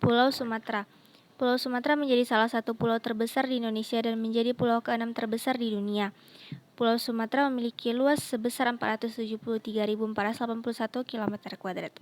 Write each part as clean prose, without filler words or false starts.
Pulau Sumatera. Pulau Sumatera menjadi salah satu pulau terbesar di Indonesia dan menjadi pulau ke-6 terbesar di dunia. Pulau Sumatera memiliki luas sebesar 473.481 km².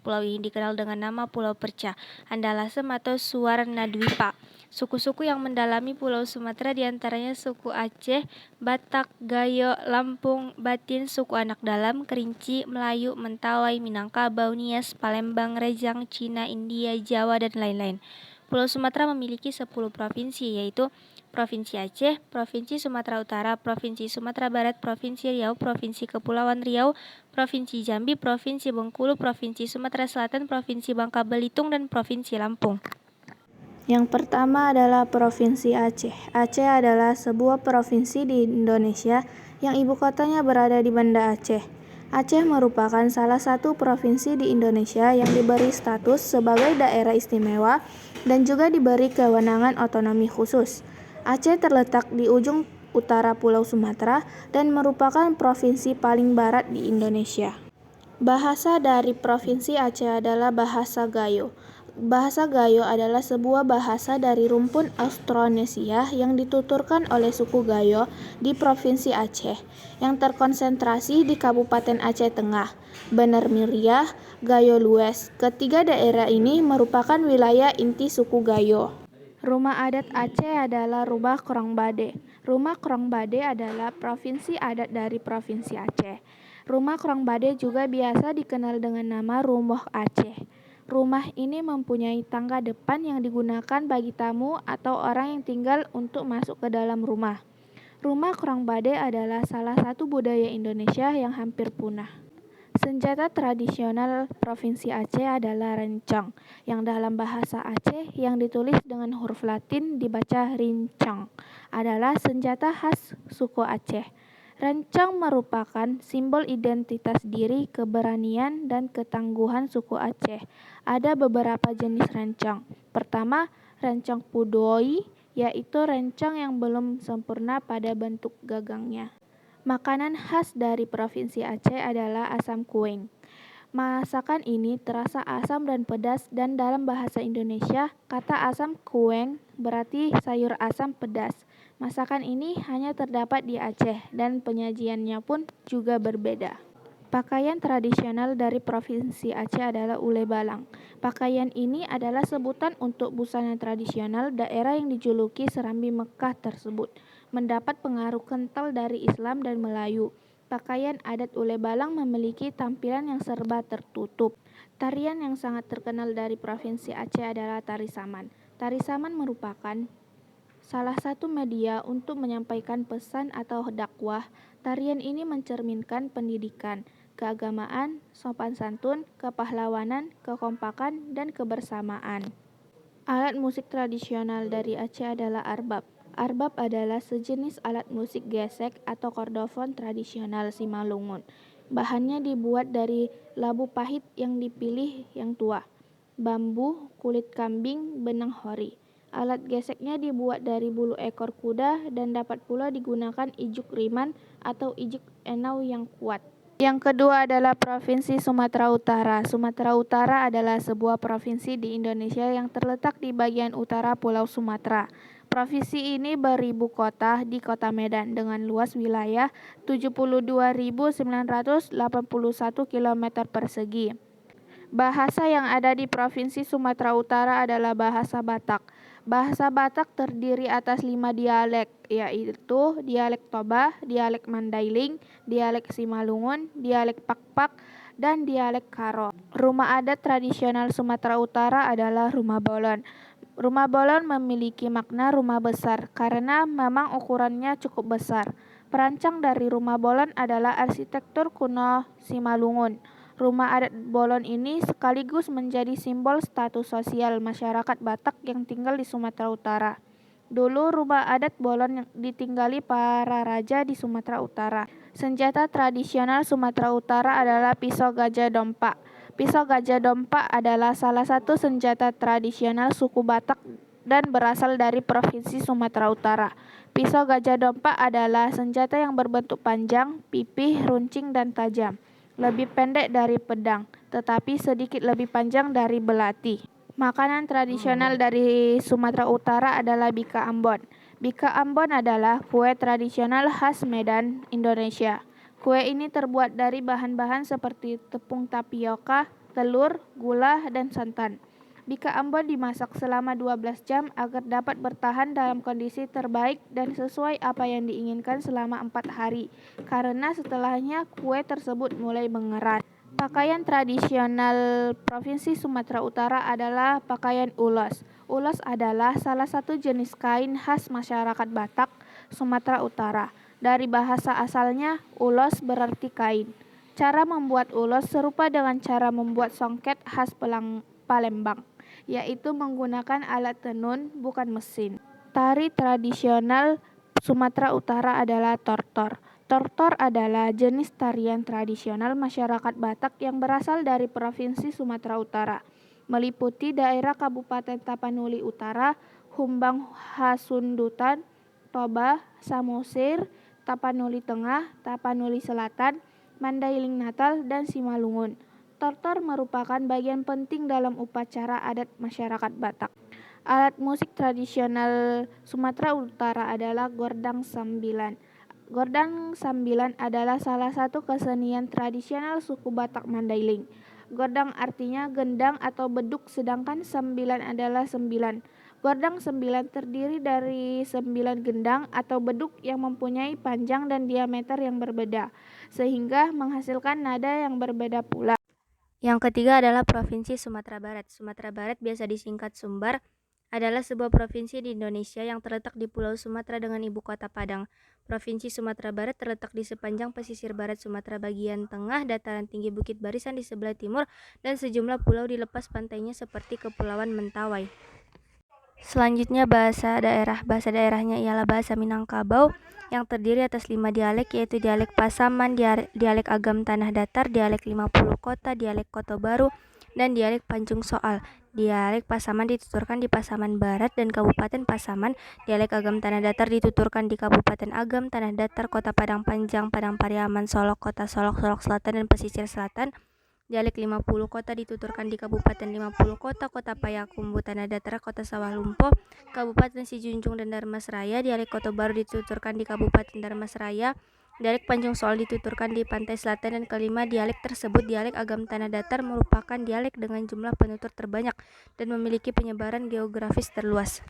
Pulau ini dikenal dengan nama Pulau Perca, Andalasem atau Suwarnadwipa. Suku-suku yang mendalami Pulau Sumatera diantaranya suku Aceh, Batak, Gayo, Lampung, Batin, suku Anak Dalam, Kerinci, Melayu, Mentawai, Minangkabau, Nias, Palembang, Rejang, Cina, India, Jawa, dan lain-lain. Pulau Sumatera memiliki 10 provinsi, yaitu Provinsi Aceh, Provinsi Sumatera Utara, Provinsi Sumatera Barat, Provinsi Riau, Provinsi Kepulauan Riau, Provinsi Jambi, Provinsi Bengkulu, Provinsi Sumatera Selatan, Provinsi Bangka Belitung, dan Provinsi Lampung. Yang pertama adalah Provinsi Aceh. Aceh adalah sebuah provinsi di Indonesia yang ibu kotanya berada di Banda Aceh. Aceh merupakan salah satu provinsi di Indonesia yang diberi status sebagai daerah istimewa dan juga diberi kewenangan otonomi khusus. Aceh terletak di ujung utara Pulau Sumatera dan merupakan provinsi paling barat di Indonesia. Bahasa dari Provinsi Aceh adalah bahasa Gayo. Bahasa Gayo adalah sebuah bahasa dari rumpun Austronesia yang dituturkan oleh suku Gayo di Provinsi Aceh, yang terkonsentrasi di Kabupaten Aceh Tengah, Bener Meriah, Gayo Lues. Ketiga daerah ini merupakan wilayah inti suku Gayo. Rumah adat Aceh adalah Rumah Krongbade. Rumah Krongbade adalah provinsi adat dari Provinsi Aceh. Rumah Krongbade juga biasa dikenal dengan nama Rumoh Aceh. Rumah ini mempunyai tangga depan yang digunakan bagi tamu atau orang yang tinggal untuk masuk ke dalam rumah. Rumah Krongbade adalah salah satu budaya Indonesia yang hampir punah. Senjata tradisional Provinsi Aceh adalah rencong, yang dalam bahasa Aceh yang ditulis dengan huruf Latin dibaca rincong, adalah senjata khas suku Aceh. Rencong merupakan simbol identitas diri, keberanian, dan ketangguhan suku Aceh. Ada beberapa jenis rencong. Pertama, rencong pudoi, yaitu rencong yang belum sempurna pada bentuk gagangnya. Makanan khas dari Provinsi Aceh adalah asam kueng. Masakan ini terasa asam dan pedas, dan dalam bahasa Indonesia, kata asam kueng berarti sayur asam pedas. Masakan ini hanya terdapat di Aceh dan penyajiannya pun juga berbeda. Pakaian tradisional dari Provinsi Aceh adalah ule balang. Pakaian ini adalah sebutan untuk busana tradisional daerah yang dijuluki Serambi Mekah tersebut. Mendapat pengaruh kental dari Islam dan Melayu. Pakaian adat ule balang memiliki tampilan yang serba tertutup. Tarian yang sangat terkenal dari Provinsi Aceh adalah tari saman. Tari saman merupakan salah satu media untuk menyampaikan pesan atau dakwah. Tarian ini mencerminkan pendidikan, keagamaan, sopan santun, kepahlawanan, kekompakan, dan kebersamaan. Alat musik tradisional dari Aceh adalah arbab. Arbab adalah sejenis alat musik gesek atau kordofon tradisional Simalungun. Bahannya dibuat dari labu pahit yang dipilih yang tua, bambu, kulit kambing, benang hori. Alat geseknya dibuat dari bulu ekor kuda dan dapat pula digunakan ijuk riman atau ijuk enau yang kuat. Yang kedua adalah Provinsi Sumatera Utara. Sumatera Utara adalah sebuah provinsi di Indonesia yang terletak di bagian utara Pulau Sumatera. Provinsi ini beribu kota di Kota Medan dengan luas wilayah 72.981 km persegi. Bahasa yang ada di Provinsi Sumatera Utara adalah bahasa Batak. Bahasa Batak terdiri atas 5 dialek, yaitu dialek Toba, dialek Mandailing, dialek Simalungun, dialek Pakpak, dan dialek Karo. Rumah adat tradisional Sumatera Utara adalah rumah bolon. Rumah bolon memiliki makna rumah besar karena memang ukurannya cukup besar. Perancang dari rumah bolon adalah arsitektur kuno Simalungun. Rumah adat bolon ini sekaligus menjadi simbol status sosial masyarakat Batak yang tinggal di Sumatera Utara. Dulu rumah adat bolon ditinggali para raja di Sumatera Utara. Senjata tradisional Sumatera Utara adalah pisau gajah dompa. Pisau gajah dompa adalah salah satu senjata tradisional suku Batak dan berasal dari Provinsi Sumatera Utara. Pisau gajah dompa adalah senjata yang berbentuk panjang, pipih, runcing, dan tajam. Lebih pendek dari pedang, tetapi sedikit lebih panjang dari belati. Makanan tradisional dari Sumatera Utara adalah bika Ambon. Bika Ambon adalah kue tradisional khas Medan, Indonesia. Kue ini terbuat dari bahan-bahan seperti tepung tapioka, telur, gula, dan santan. Bika Ambon dimasak selama 12 jam agar dapat bertahan dalam kondisi terbaik dan sesuai apa yang diinginkan selama 4 hari, karena setelahnya kue tersebut mulai mengeras. Pakaian tradisional Provinsi Sumatera Utara adalah pakaian ulos. Ulos adalah salah satu jenis kain khas masyarakat Batak, Sumatera Utara. Dari bahasa asalnya, ulos berarti kain. Cara membuat ulos serupa dengan cara membuat songket khas Palembang, yaitu menggunakan alat tenun, bukan mesin. Tari tradisional Sumatera Utara adalah tortor. Tortor adalah jenis tarian tradisional masyarakat Batak yang berasal dari Provinsi Sumatera Utara, meliputi daerah Kabupaten Tapanuli Utara, Humbang Hasundutan, Toba, Samosir, Tapanuli Tengah, Tapanuli Selatan, Mandailing Natal, dan Simalungun. Tortor merupakan bagian penting dalam upacara adat masyarakat Batak. Alat musik tradisional Sumatera Utara adalah gordang sambilan. Gordang sambilan adalah salah satu kesenian tradisional suku Batak Mandailing. Gordang artinya gendang atau beduk, sedangkan sambilan adalah sembilan. Gordang sembilan terdiri dari 9 gendang atau beduk yang mempunyai panjang dan diameter yang berbeda, sehingga menghasilkan nada yang berbeda pula. Yang ketiga adalah Provinsi Sumatera Barat. Sumatera Barat biasa disingkat Sumbar, adalah sebuah provinsi di Indonesia yang terletak di Pulau Sumatera dengan ibu kota Padang. Provinsi Sumatera Barat terletak di sepanjang pesisir barat Sumatera bagian tengah, dataran tinggi Bukit Barisan di sebelah timur, dan sejumlah pulau di lepas pantainya seperti Kepulauan Mentawai. Selanjutnya bahasa daerah. Bahasa daerahnya ialah bahasa Minangkabau yang terdiri atas 5 dialek, yaitu dialek Pasaman, dialek Agam Tanah Datar, dialek 50 Kota, dialek Kota Baru, dan dialek Pancung Soal. Dialek Pasaman dituturkan di Pasaman Barat dan Kabupaten Pasaman. Dialek Agam Tanah Datar dituturkan di Kabupaten Agam, Tanah Datar, Kota Padang Panjang, Padang Pariaman, Solok, Kota Solok, Solok Selatan, dan Pesisir Selatan. Dialek 50 Kota dituturkan di Kabupaten 50 Kota, Kota Payakumbuh, Tanah Datar, Kota Sawah Lunto, Kabupaten Sijunjung, dan Darmasraya. Dialek Kota Baru dituturkan di Kabupaten Darmasraya. Dialek Pancung Soal dituturkan di Pantai Selatan. Dan kelima dialek tersebut, dialek Agam Tanah Datar, merupakan dialek dengan jumlah penutur terbanyak dan memiliki penyebaran geografis terluas.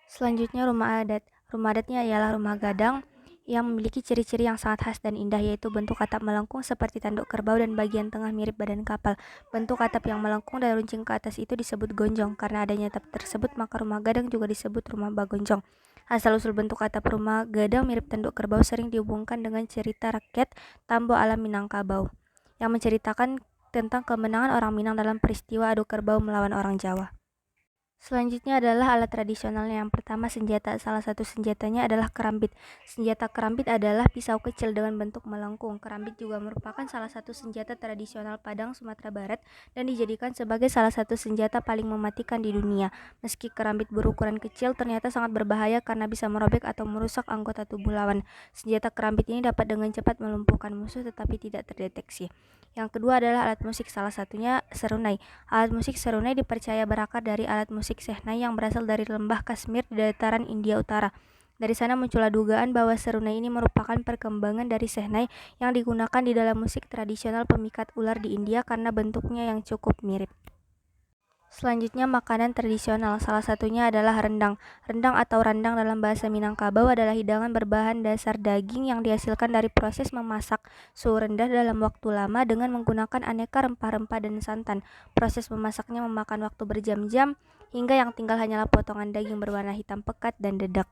Selanjutnya rumah adat. Rumah adatnya ialah rumah gadang yang memiliki ciri-ciri yang sangat khas dan indah, yaitu bentuk atap melengkung seperti tanduk kerbau dan bagian tengah mirip badan kapal. Bentuk atap yang melengkung dan runcing ke atas itu disebut gonjong. Karena adanya atap tersebut, maka rumah gadang juga disebut rumah bagonjong. Asal-usul bentuk atap rumah gadang mirip tanduk kerbau sering dihubungkan dengan cerita rakyat Tambo Alam Minangkabau yang menceritakan tentang kemenangan orang Minang dalam peristiwa adu kerbau melawan orang Jawa. Selanjutnya adalah alat tradisionalnya. Yang pertama senjata. Salah satu senjatanya adalah kerambit. Senjata kerambit adalah pisau kecil dengan bentuk melengkung. Kerambit juga merupakan salah satu senjata tradisional Padang, Sumatera Barat, dan dijadikan sebagai salah satu senjata paling mematikan di dunia. Meski kerambit berukuran kecil, ternyata sangat berbahaya karena bisa merobek atau merusak anggota tubuh lawan. Senjata kerambit ini dapat dengan cepat melumpuhkan musuh tetapi tidak terdeteksi. Yang kedua adalah alat musik, salah satunya serunai. Alat musik serunai dipercaya berakar dari alat musik Sehnai yang berasal dari lembah Kashmir di dataran India Utara. Dari sana muncullah dugaan bahwa serunai ini merupakan perkembangan dari Sehnai yang digunakan di dalam musik tradisional pemikat ular di India karena bentuknya yang cukup mirip. Selanjutnya makanan tradisional, salah satunya adalah rendang. Rendang atau randang dalam bahasa Minangkabau adalah hidangan berbahan dasar daging yang dihasilkan dari proses memasak suhu rendah dalam waktu lama dengan menggunakan aneka rempah-rempah dan santan. Proses memasaknya memakan waktu berjam-jam hingga yang tinggal hanyalah potongan daging berwarna hitam pekat dan dedak.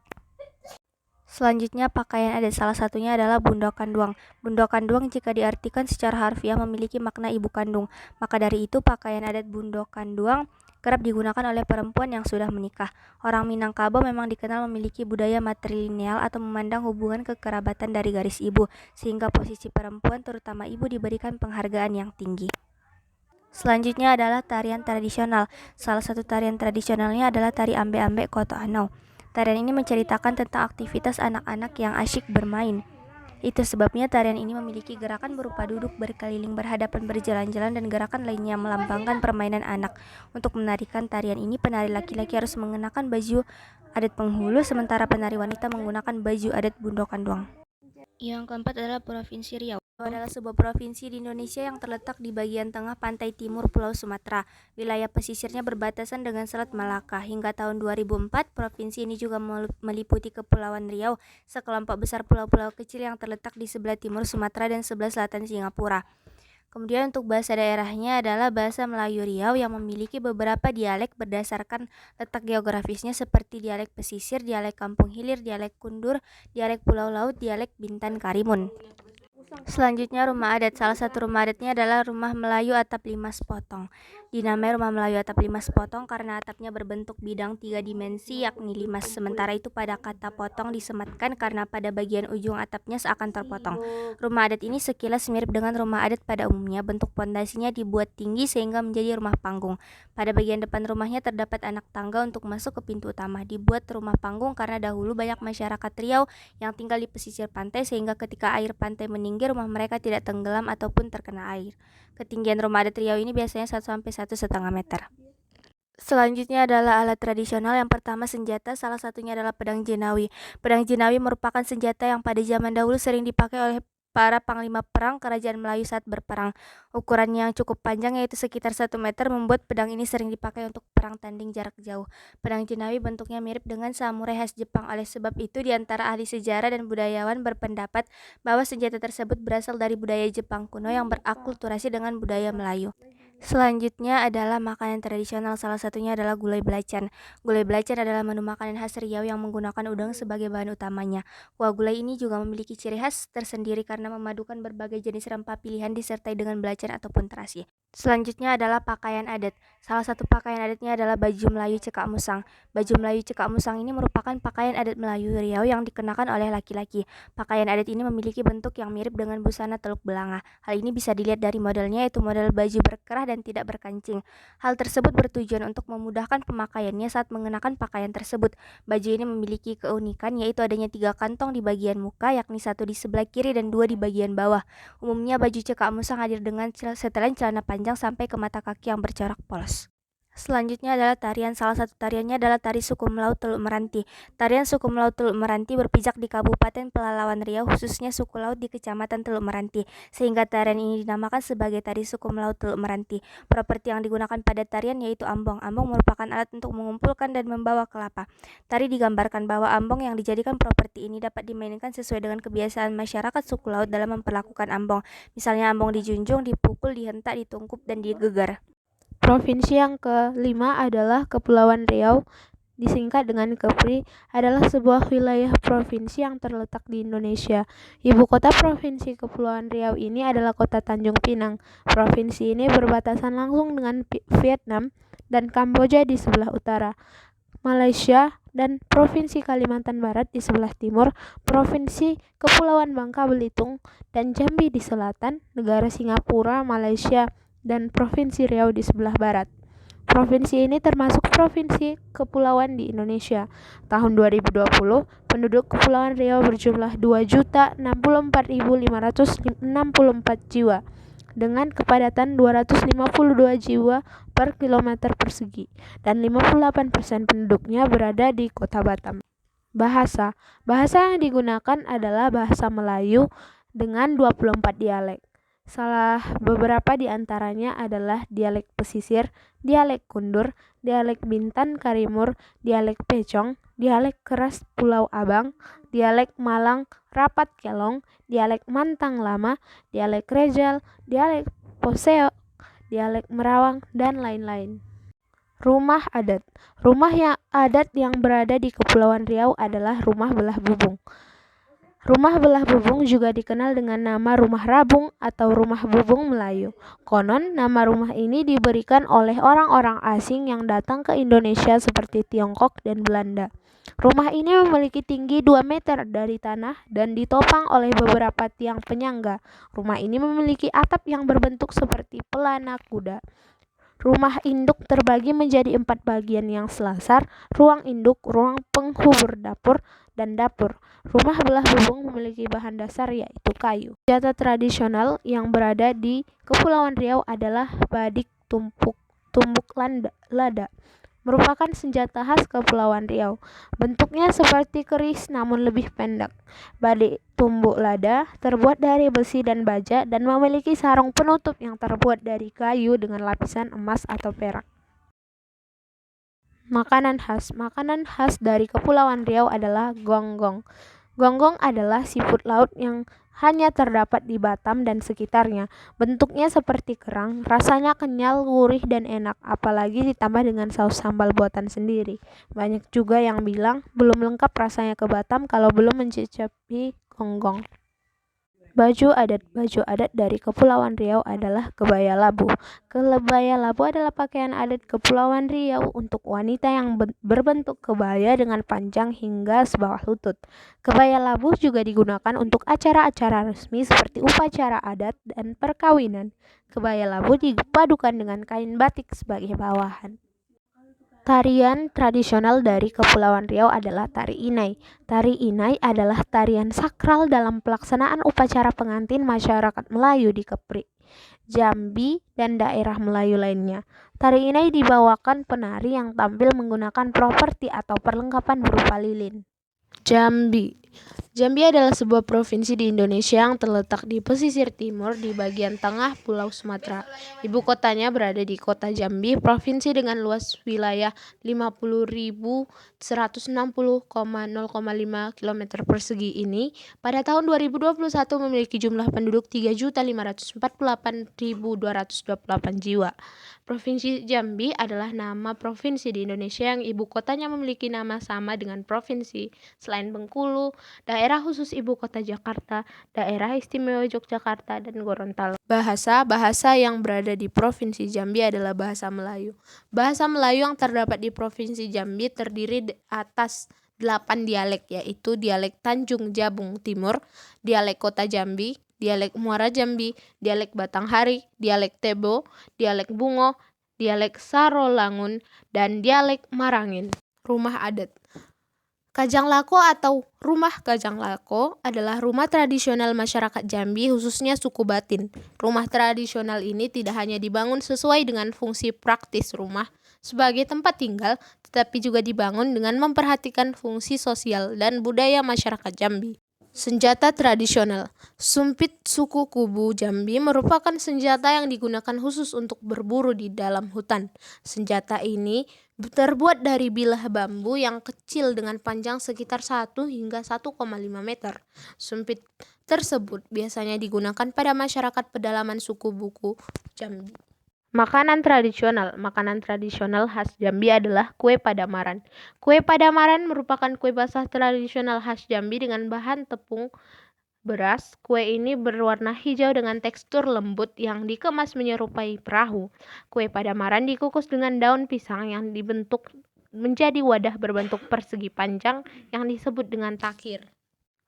Selanjutnya pakaian adat, salah satunya adalah bundo kanduang. Bundo kanduang jika diartikan secara harfiah memiliki makna ibu kandung. Maka dari itu pakaian adat bundo kanduang kerap digunakan oleh perempuan yang sudah menikah. Orang Minangkabau memang dikenal memiliki budaya matrilineal atau memandang hubungan kekerabatan dari garis ibu, sehingga posisi perempuan terutama ibu diberikan penghargaan yang tinggi. Selanjutnya adalah tarian tradisional. Salah satu tarian tradisionalnya adalah tari ambe-ambe Koto Anau. Tarian ini menceritakan tentang aktivitas anak-anak yang asyik bermain. Itu sebabnya tarian ini memiliki gerakan berupa duduk, berkeliling, berhadapan, berjalan-jalan, dan gerakan lainnya yang melambangkan permainan anak. Untuk menarikan tarian ini, penari laki-laki harus mengenakan baju adat penghulu, sementara penari wanita menggunakan baju adat Bundokandoang. Yang keempat adalah Provinsi Riau. Riau adalah sebuah provinsi di Indonesia yang terletak di bagian tengah pantai timur Pulau Sumatera. Wilayah pesisirnya berbatasan dengan Selat Malaka. Hingga tahun 2004, provinsi ini juga meliputi Kepulauan Riau, sekelompok besar pulau-pulau kecil yang terletak di sebelah timur Sumatera dan sebelah selatan Singapura. Kemudian untuk bahasa daerahnya adalah bahasa Melayu Riau yang memiliki beberapa dialek berdasarkan letak geografisnya seperti dialek pesisir, dialek kampung hilir, dialek kundur, dialek pulau laut, dialek Bintan Karimun. Selanjutnya rumah adat. Salah satu rumah adatnya adalah rumah Melayu atap 5 sepotong. Dinamai rumah Melayu atap 5 sepotong karena atapnya berbentuk bidang 3 dimensi yakni 5. Sementara itu pada kata potong disematkan karena pada bagian ujung atapnya seakan terpotong. Rumah adat ini sekilas mirip dengan rumah adat pada umumnya. Bentuk pondasinya dibuat tinggi sehingga menjadi rumah panggung. Pada bagian depan rumahnya terdapat anak tangga untuk masuk ke pintu utama. Dibuat rumah panggung karena dahulu banyak masyarakat Riau yang tinggal di pesisir pantai sehingga ketika air pantai meninggi rumah mereka tidak tenggelam ataupun terkena air. Ketinggian rumah adat Riau ini biasanya 1-1,5 meter. Selanjutnya adalah alat tradisional. Yang pertama senjata, salah satunya adalah pedang jenawi. Pedang jenawi merupakan senjata yang pada zaman dahulu sering dipakai oleh para panglima perang kerajaan Melayu saat berperang. Ukurannya yang cukup panjang yaitu sekitar 1 meter membuat pedang ini sering dipakai untuk perang tanding jarak jauh. Pedang jenawi bentuknya mirip dengan samurai khas Jepang. Oleh sebab itu di antara ahli sejarah dan budayawan berpendapat bahwa senjata tersebut berasal dari budaya Jepang kuno yang berakulturasi dengan budaya Melayu. Selanjutnya adalah makanan tradisional, salah satunya adalah gulai belacan. Gulai belacan adalah menu makanan khas Riau yang menggunakan udang sebagai bahan utamanya. Kuah gulai ini juga memiliki ciri khas tersendiri karena memadukan berbagai jenis rempah pilihan disertai dengan belacan ataupun terasi. Selanjutnya adalah pakaian adat. Salah satu pakaian adatnya adalah baju Melayu Cekak Musang. Baju Melayu Cekak Musang ini merupakan pakaian adat Melayu Riau yang dikenakan oleh laki-laki. Pakaian adat ini memiliki bentuk yang mirip dengan busana Teluk Belanga. Hal ini bisa dilihat dari modelnya, yaitu model baju berkerah dan tidak berkancing. Hal tersebut bertujuan untuk memudahkan pemakaiannya saat mengenakan pakaian tersebut. Baju ini memiliki keunikan yaitu adanya 3 kantong di bagian muka, yakni 1 di sebelah kiri dan 2 di bagian bawah. Umumnya baju Cekak Musang hadir dengan setelan celana panjang sampai ke mata kaki yang bercorak polos. Selanjutnya adalah tarian. Salah satu tariannya adalah tari suku Melaut Teluk Meranti. Tarian suku Melaut Teluk Meranti berpijak di Kabupaten Pelalawan Riau, khususnya suku Laut di Kecamatan Teluk Meranti, sehingga tarian ini dinamakan sebagai tari suku Melaut Teluk Meranti. Properti yang digunakan pada tarian yaitu ambong. Ambong merupakan alat untuk mengumpulkan dan membawa kelapa. Tari digambarkan bahwa ambong yang dijadikan properti ini dapat dimainkan sesuai dengan kebiasaan masyarakat suku Laut dalam memperlakukan ambong. Misalnya ambong dijunjung, dipukul, dihentak, ditungkup, dan digegar. Provinsi yang kelima adalah Kepulauan Riau, disingkat dengan Kepri, adalah sebuah wilayah provinsi yang terletak di Indonesia. Ibu kota Provinsi Kepulauan Riau ini adalah kota Tanjung Pinang. Provinsi ini berbatasan langsung dengan Vietnam dan Kamboja di sebelah utara, Malaysia dan Provinsi Kalimantan Barat di sebelah timur, Provinsi Kepulauan Bangka Belitung dan Jambi di selatan, negara Singapura, Malaysia, dan Provinsi Riau di sebelah barat. Provinsi ini termasuk provinsi kepulauan di Indonesia. Tahun 2020, penduduk Kepulauan Riau berjumlah 2.064.564 jiwa dengan kepadatan 252 jiwa per kilometer persegi dan 58% penduduknya berada di Kota Batam. Bahasa yang digunakan adalah bahasa Melayu dengan 24 dialek. Salah beberapa di antaranya adalah dialek pesisir, dialek kundur, dialek Bintan Karimur, dialek Pecong, dialek keras Pulau Abang, dialek Malang Rapat Kelong, dialek Mantang Lama, dialek Rejal, dialek Poseo, dialek Merawang, dan lain-lain. Rumah adat. Rumah yang adat yang berada di Kepulauan Riau adalah rumah belah bubung. Rumah belah bubung juga dikenal dengan nama rumah rabung atau rumah bubung Melayu. Konon, nama rumah ini diberikan oleh orang-orang asing yang datang ke Indonesia seperti Tiongkok dan Belanda. Rumah ini memiliki tinggi 2 meter dari tanah dan ditopang oleh beberapa tiang penyangga. Rumah ini memiliki atap yang berbentuk seperti pelana kuda. Rumah induk terbagi menjadi 4 bagian yang selasar, ruang induk, ruang penghubur dapur, dan dapur. Rumah belah bubung memiliki bahan dasar yaitu kayu. Senjata tradisional yang berada di Kepulauan Riau adalah badik tumbuk lada, merupakan senjata khas Kepulauan Riau. Bentuknya seperti keris namun lebih pendek. Badik tumbuk lada terbuat dari besi dan baja dan memiliki sarung penutup yang terbuat dari kayu dengan lapisan emas atau perak. Makanan khas dari Kepulauan Riau adalah gonggong. Gonggong adalah seafood laut yang hanya terdapat di Batam dan sekitarnya. Bentuknya seperti kerang, rasanya kenyal, gurih, dan enak, apalagi ditambah dengan saus sambal buatan sendiri. Banyak juga yang bilang belum lengkap rasanya ke Batam kalau belum mencicipi gonggong. Baju adat dari Kepulauan Riau adalah kebaya labu. Kebaya labu adalah pakaian adat Kepulauan Riau untuk wanita yang berbentuk kebaya dengan panjang hingga sebawah lutut. Kebaya labu juga digunakan untuk acara-acara resmi seperti upacara adat dan perkawinan. Kebaya labu dipadukan dengan kain batik sebagai bawahan. Tarian tradisional dari Kepulauan Riau adalah tari inai. Tari inai adalah tarian sakral dalam pelaksanaan upacara pengantin masyarakat Melayu di Kepri, Jambi, dan daerah Melayu lainnya. Tari inai dibawakan penari yang tampil menggunakan properti atau perlengkapan berupa lilin. Jambi adalah sebuah provinsi di Indonesia yang terletak di pesisir timur di bagian tengah Pulau Sumatera. Ibu kotanya berada di kota Jambi, provinsi dengan luas wilayah 50.160,0,5 km persegi ini pada tahun 2021 memiliki jumlah penduduk 3.548.228 jiwa. Provinsi Jambi adalah nama provinsi di Indonesia yang ibu kotanya memiliki nama sama dengan provinsi selain Bengkulu, Daerah Khusus Ibu Kota Jakarta, Daerah Istimewa Yogyakarta, dan Gorontalo. Bahasa yang berada di Provinsi Jambi adalah bahasa Melayu. Bahasa Melayu yang terdapat di Provinsi Jambi terdiri atas 8 dialek, yaitu dialek Tanjung Jabung Timur, dialek Kota Jambi, dialek Muara Jambi, dialek Batanghari, dialek Tebo, dialek Bungo, dialek Sarolangun, dan dialek Marangin. Rumah adat. Kajang Lako atau Rumah Kajang Lako adalah rumah tradisional masyarakat Jambi khususnya suku Batin. Rumah tradisional ini tidak hanya dibangun sesuai dengan fungsi praktis rumah sebagai tempat tinggal, tetapi juga dibangun dengan memperhatikan fungsi sosial dan budaya masyarakat Jambi. Senjata tradisional. Sumpit suku Kubu Jambi merupakan senjata yang digunakan khusus untuk berburu di dalam hutan. Senjata ini terbuat dari bilah bambu yang kecil dengan panjang sekitar 1 hingga 1,5 meter. Sumpit tersebut biasanya digunakan pada masyarakat pedalaman suku Buku Jambi. Makanan tradisional khas Jambi adalah kue Padamaran. Kue Padamaran merupakan kue basah tradisional khas Jambi dengan bahan tepung beras. Kue ini berwarna hijau dengan tekstur lembut yang dikemas menyerupai perahu. Kue Padamaran dikukus dengan daun pisang yang dibentuk menjadi wadah berbentuk persegi panjang yang disebut dengan takir.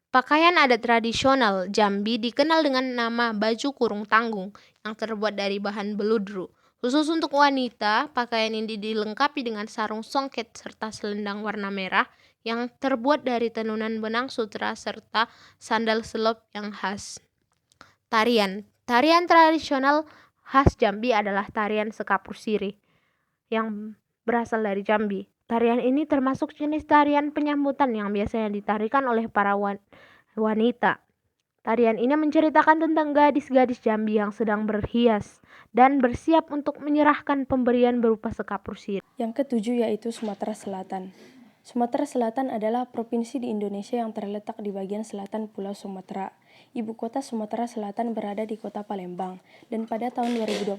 Pakaian adat tradisional Jambi dikenal dengan nama baju kurung tanggung yang terbuat dari bahan beludru. Khusus untuk wanita, pakaian ini dilengkapi dengan sarung songket serta selendang warna merah yang terbuat dari tenunan benang sutra serta sandal selop yang khas. Tarian tradisional khas Jambi adalah tarian sekapur sirih yang berasal dari Jambi. Tarian ini termasuk jenis tarian penyambutan yang biasanya ditarikan oleh para wanita. Tarian ini menceritakan tentang gadis-gadis Jambi yang sedang berhias dan bersiap untuk menyerahkan pemberian berupa sekapur sirih. Yang ketujuh yaitu Sumatera Selatan. Sumatera Selatan adalah provinsi di Indonesia yang terletak di bagian selatan Pulau Sumatera. Ibu kota Sumatera Selatan berada di kota Palembang, dan pada tahun 2021,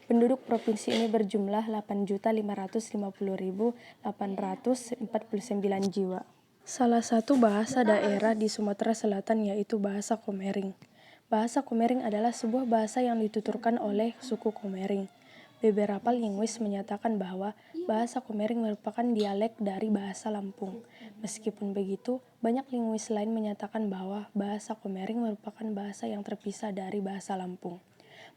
penduduk provinsi ini berjumlah 8.550.849 jiwa. Salah satu bahasa daerah di Sumatera Selatan yaitu bahasa Komering. Bahasa Komering adalah sebuah bahasa yang dituturkan oleh suku Komering. Beberapa linguis menyatakan bahwa bahasa Komering merupakan dialek dari bahasa Lampung. Meskipun begitu, banyak linguis lain menyatakan bahwa bahasa Komering merupakan bahasa yang terpisah dari bahasa Lampung.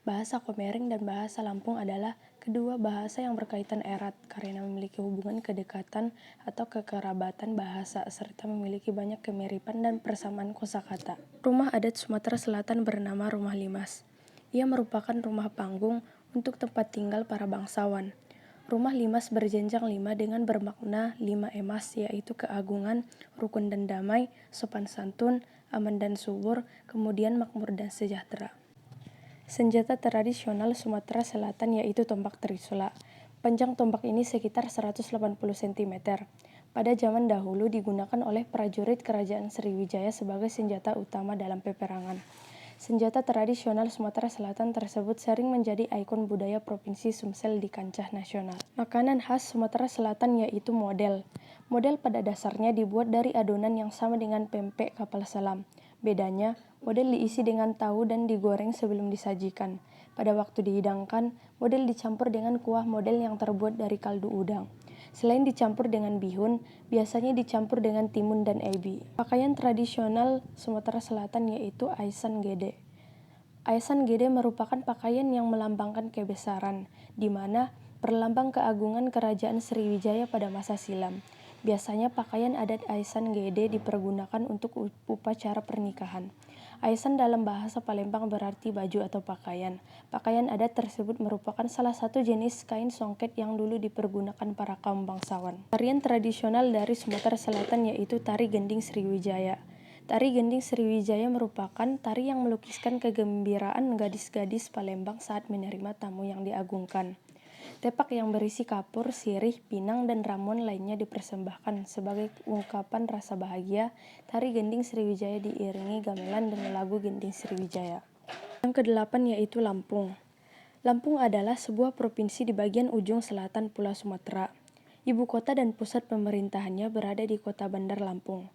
Bahasa Komering dan bahasa Lampung adalah kedua bahasa yang berkaitan erat karena memiliki hubungan kedekatan atau kekerabatan bahasa serta memiliki banyak kemiripan dan persamaan kosakata. Rumah adat Sumatera Selatan bernama Rumah Limas. Ia merupakan rumah panggung untuk tempat tinggal para bangsawan. Rumah limas berjenjang 5 dengan bermakna 5 emas, yaitu keagungan, rukun dan damai, sopan santun, aman dan subur, kemudian makmur dan sejahtera. Senjata tradisional Sumatera Selatan yaitu tombak trisula. Panjang tombak ini sekitar 180 cm. Pada zaman dahulu digunakan oleh prajurit Kerajaan Sriwijaya sebagai senjata utama dalam peperangan. Senjata tradisional Sumatera Selatan tersebut sering menjadi ikon budaya Provinsi Sumsel di kancah nasional. Makanan khas Sumatera Selatan yaitu model. Model pada dasarnya dibuat dari adonan yang sama dengan pempek kapal selam. Bedanya, model diisi dengan tahu dan digoreng sebelum disajikan. Pada waktu dihidangkan, model dicampur dengan kuah model yang terbuat dari kaldu udang. Selain dicampur dengan bihun, biasanya dicampur dengan timun dan ebi. Pakaian tradisional Sumatera Selatan yaitu aisan gede. Aisan gede merupakan pakaian yang melambangkan kebesaran, di mana berlambang keagungan Kerajaan Sriwijaya pada masa silam. Biasanya pakaian adat aisan gede dipergunakan untuk upacara pernikahan. Aisan dalam bahasa Palembang berarti baju atau pakaian. Pakaian adat tersebut merupakan salah satu jenis kain songket yang dulu dipergunakan para kaum bangsawan. Tarian tradisional dari Sumatera Selatan yaitu Tari Gending Sriwijaya. Tari Gending Sriwijaya merupakan tari yang melukiskan kegembiraan gadis-gadis Palembang saat menerima tamu yang diagungkan. Tepak yang berisi kapur, sirih, pinang, dan ramuan lainnya dipersembahkan sebagai ungkapan rasa bahagia. Tari Gending Sriwijaya diiringi gamelan dan lagu Gending Sriwijaya. Yang kedelapan yaitu Lampung. Lampung adalah sebuah provinsi di bagian ujung selatan Pulau Sumatera. Ibu kota dan pusat pemerintahannya berada di Kota Bandar Lampung.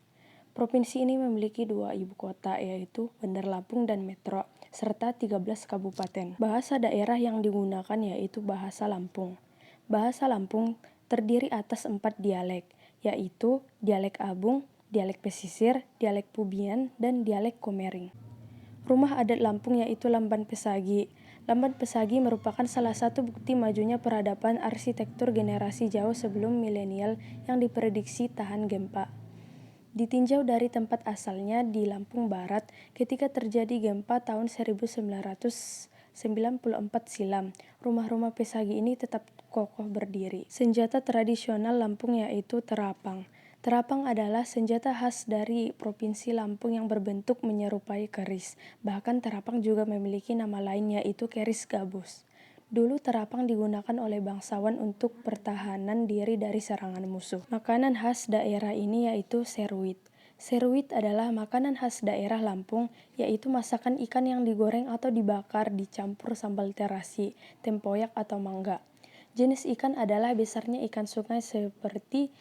Provinsi ini memiliki 2 ibu kota yaitu Bandar Lampung dan Metro, serta 13 kabupaten. Bahasa daerah yang digunakan yaitu bahasa Lampung. Bahasa Lampung terdiri atas 4 dialek, yaitu dialek Abung, dialek Pesisir, dialek Pubian, dan dialek Komering. Rumah adat Lampung yaitu Lamban Pesagi. Lamban Pesagi merupakan salah satu bukti majunya peradaban arsitektur generasi jauh sebelum milenial yang diprediksi tahan gempa. Ditinjau dari tempat asalnya di Lampung Barat ketika terjadi gempa tahun 1994 silam, rumah-rumah Pesagi ini tetap kokoh berdiri. Senjata tradisional Lampung yaitu terapang. Terapang adalah senjata khas dari Provinsi Lampung yang berbentuk menyerupai keris. Bahkan terapang juga memiliki nama lain yaitu keris gabus. Dulu terapang digunakan oleh bangsawan untuk pertahanan diri dari serangan musuh. Makanan khas daerah ini yaitu seruit. Seruit adalah makanan khas daerah Lampung, yaitu masakan ikan yang digoreng atau dibakar dicampur sambal terasi, tempoyak atau mangga. Jenis ikan adalah besarnya ikan sungai seperti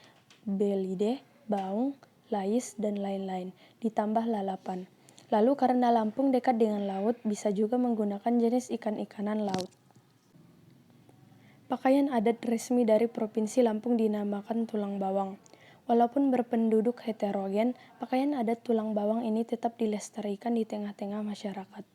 belide, baung, lais, dan lain-lain, ditambah lalapan. Lalu karena Lampung dekat dengan laut, bisa juga menggunakan jenis ikan-ikanan laut. Pakaian adat resmi dari Provinsi Lampung dinamakan tulang bawang. Walaupun berpenduduk heterogen, pakaian adat tulang bawang ini tetap dilestarikan di tengah-tengah masyarakat.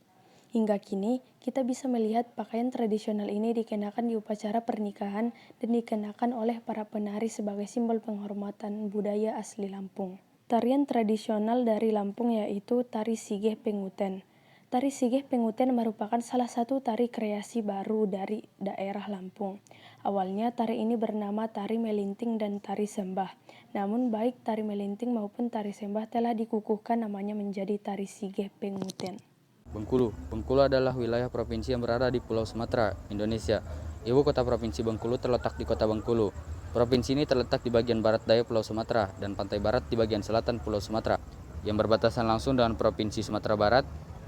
Hingga kini, kita bisa melihat pakaian tradisional ini dikenakan di upacara pernikahan dan dikenakan oleh para penari sebagai simbol penghormatan budaya asli Lampung. Tarian tradisional dari Lampung yaitu Tari Sigeh Penguten. Tari Sigeh Penguten merupakan salah satu tari kreasi baru dari daerah Lampung. Awalnya tari ini bernama Tari Melinting dan Tari Sembah. Namun baik Tari Melinting maupun Tari Sembah telah dikukuhkan namanya menjadi Tari Sigeh Penguten. Bengkulu. Bengkulu adalah wilayah provinsi yang berada di Pulau Sumatera, Indonesia. Ibu kota provinsi Bengkulu terletak di Kota Bengkulu. Provinsi ini terletak di bagian barat daya Pulau Sumatera dan pantai barat di bagian selatan Pulau Sumatera, yang berbatasan langsung dengan Provinsi Sumatera Barat,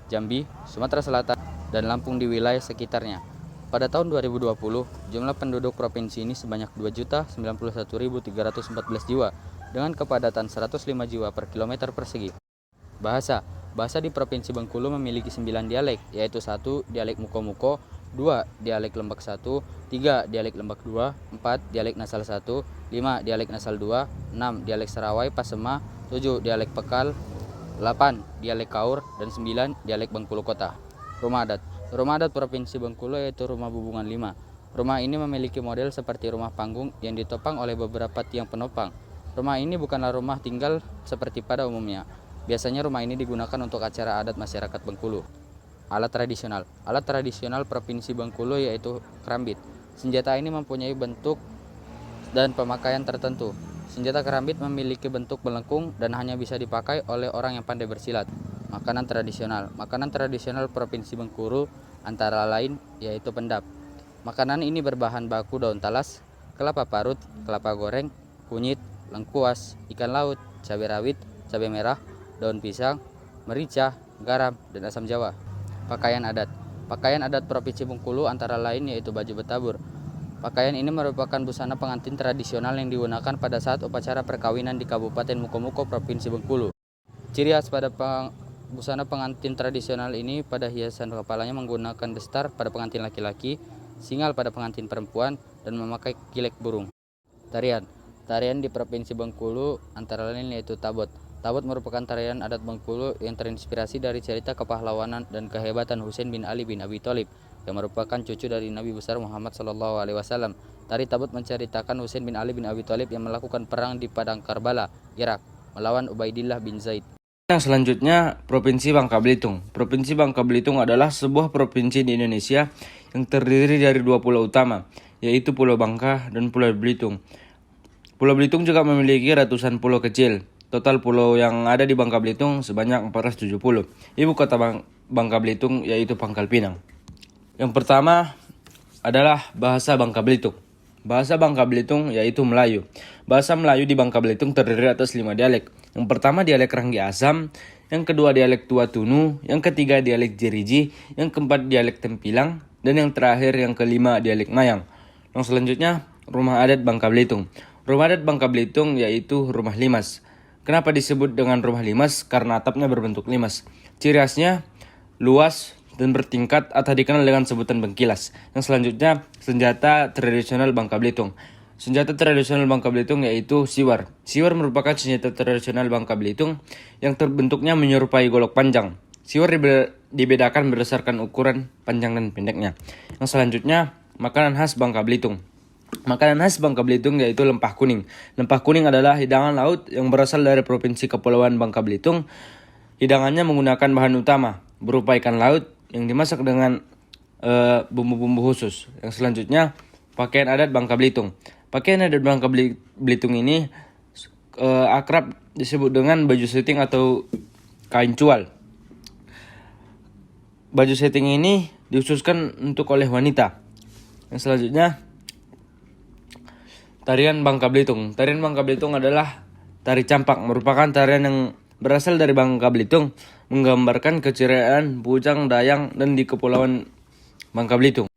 Jambi, Sumatera Selatan, dan Lampung di wilayah sekitarnya. Pada tahun 2020, jumlah penduduk provinsi ini sebanyak 2.091.314 jiwa. dengan kepadatan 105 jiwa per kilometer persegi. Bahasa di Provinsi Bengkulu memiliki 9 dialek, yaitu 1 dialek Muko-Muko, 2 dialek Lembak 1, 3 dialek Lembak 2, 4 dialek Nasal 1, 5 dialek Nasal 2, 6 dialek Serawai Pasema, 7 dialek Pekal, 8 dialek Kaur, dan 9 dialek Bengkulu Kota. Rumah adat Provinsi Bengkulu yaitu Rumah Bubungan 5. Rumah ini memiliki model seperti rumah panggung yang ditopang oleh beberapa tiang penopang. Rumah ini bukanlah rumah tinggal seperti pada umumnya. Biasanya rumah ini digunakan untuk acara adat masyarakat Bengkulu. Alat tradisional Provinsi Bengkulu yaitu kerambit. Senjata ini mempunyai bentuk dan pemakaian tertentu. Senjata kerambit memiliki bentuk melengkung dan hanya bisa dipakai oleh orang yang pandai bersilat. Makanan tradisional Provinsi Bengkulu antara lain yaitu pendap. Makanan ini berbahan baku daun talas, kelapa parut, kelapa goreng, kunyit, lengkuas, ikan laut, cabai rawit, cabai merah, daun pisang, merica, garam, dan asam jawa. Pakaian adat Provinsi Bengkulu antara lain yaitu baju betabur. Pakaian ini merupakan busana pengantin tradisional yang digunakan pada saat upacara perkawinan di Kabupaten Muko-Muko, Provinsi Bengkulu. Ciri khas pada busana pengantin tradisional ini pada hiasan kepalanya menggunakan destar pada pengantin laki-laki, singal pada pengantin perempuan, dan memakai kilek burung. Tarian di Provinsi Bengkulu antara lain yaitu tabot. Tabot merupakan tarian adat Bengkulu yang terinspirasi dari cerita kepahlawanan dan kehebatan Husain bin Ali bin Abi Thalib yang merupakan cucu dari Nabi besar Muhammad SAW. Tari tabot menceritakan Husain bin Ali bin Abi Thalib yang melakukan perang di Padang Karbala, Irak, melawan Ubaidillah bin Zaid. Yang selanjutnya, Provinsi Bangka Belitung. Provinsi Bangka Belitung adalah sebuah provinsi di Indonesia yang terdiri dari 2 pulau utama, yaitu Pulau Bangka dan Pulau Belitung. Pulau Belitung juga memiliki ratusan pulau kecil. Total pulau yang ada di Bangka Belitung sebanyak 470. Ibu kota Bangka Belitung yaitu Pangkal Pinang. Yang pertama adalah bahasa Bangka Belitung. Bahasa Bangka Belitung yaitu Melayu. Bahasa Melayu di Bangka Belitung terdiri atas 5 dialek. Yang pertama dialek Ranggi Asam, yang kedua dialek Tua Tunu, yang ketiga dialek Jeriji, yang keempat dialek Tempilang, dan yang terakhir yang kelima dialek Mayang. Yang selanjutnya rumah adat Bangka Belitung. Rumah adat Bangka Belitung yaitu rumah limas. Kenapa disebut dengan rumah limas? Karena atapnya berbentuk limas. Ciri khasnya luas dan bertingkat atau dikenal dengan sebutan bengkilas. Yang selanjutnya senjata tradisional Bangka Belitung. Senjata tradisional Bangka Belitung yaitu siwar. Siwar merupakan senjata tradisional Bangka Belitung yang terbentuknya menyerupai golok panjang. Siwar dibedakan berdasarkan ukuran panjang dan pendeknya. Yang selanjutnya makanan khas Bangka Belitung. Makanan khas Bangka Belitung yaitu lempah kuning. Lempah kuning adalah hidangan laut yang berasal dari Provinsi Kepulauan Bangka Belitung. Hidangannya menggunakan bahan utama berupa ikan laut yang dimasak dengan bumbu-bumbu khusus. Yang selanjutnya pakaian adat Bangka Belitung. Pakaian adat Bangka Belitung ini akrab disebut dengan baju setting atau kain cual. Baju setting ini dikhususkan untuk oleh wanita. Yang selanjutnya tarian Bangka Belitung. Tarian Bangka Belitung adalah tari campak, merupakan tarian yang berasal dari Bangka Belitung, menggambarkan keceriaan Bujang Dayang dan di Kepulauan Bangka Belitung.